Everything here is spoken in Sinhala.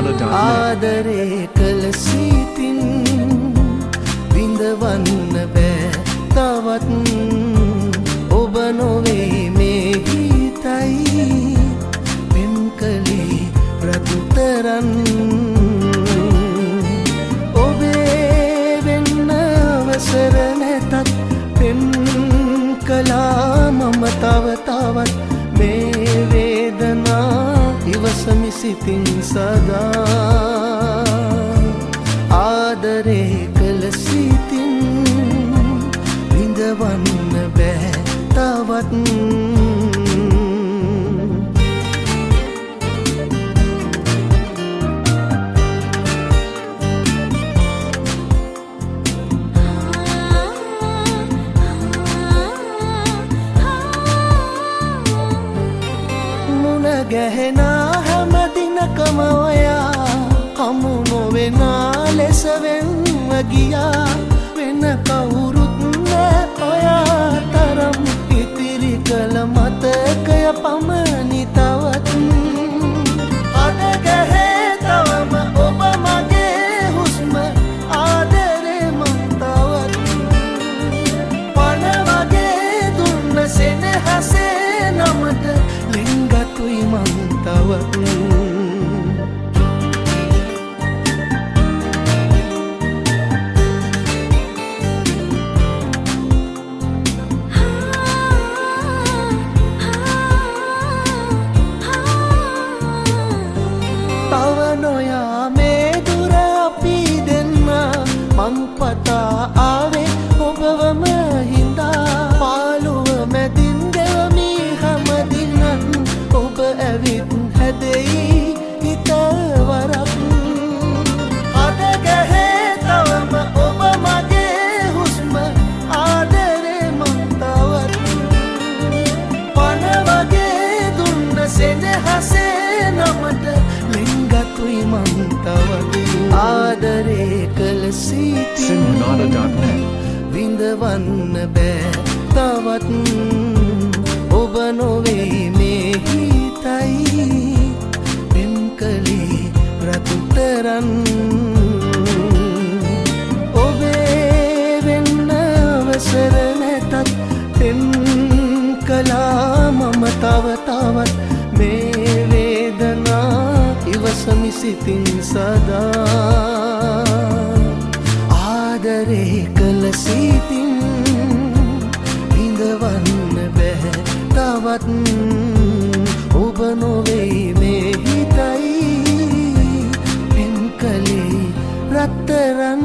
ආදරේ කළ සිතින් විඳවන්න බෑ තවත් ඔබ නොවේ මේ හිතයි පෙම් කළේ රතුතරන් ඔබේ වෙන්න අවසර නැතත් පෙම් කළා මම තව තවත් මේ වේදනා ඉවසමි සිතින් සදා ආදරේ කළ සිතින් විඳවන්න බෑ තවත් ගැහෙනා හැම දිනකම ඔයා හමු නොවෙනා ලෙස වෙන්ව ගියා වෙන කවුරුත් නෑ ඔයා තරම් ඉතිරි කළ මතකය පමණි තවත් අද ගැහේ තවම ඔබ මගේ හුස්ම ආදරේ මං තවත් පන වගේ දුන්න සෙනෙහසේ නමට ලිංගතුයි මං තවත් තව නොයා මේ දුර අපි දෙන්න මං පතා ආවේ ඔබවම හින්දා පාළුව මැදින් දෙවමි හැම දිනක් ඔබ ඇවිත් හැදෙයි හිතවරක් අද ගැහේ තවම ඔබ මගේ හුස්ම ආදරේ මං තවත් පන වගේ දුන්න සෙනෙහසේ නමට ලිංගතුයි මං තවත් ආදරේ කළ සිතින් විඳවන්න බෑ තවත් ඔබ නොවේ මේ හිතයි පෙම් කළේ රතුතරන් ඔබේ වෙන්න අවසර නැතත් පෙම් කළා මම තව තවත් මේ වේදනා ඉවසමි සිතින් සදා ආදරේ කළ සිතින් විඳවන්න බෑ තවත් ඔබ නොවේ මේ හිතයි පෙම් කළේ රත්තරන්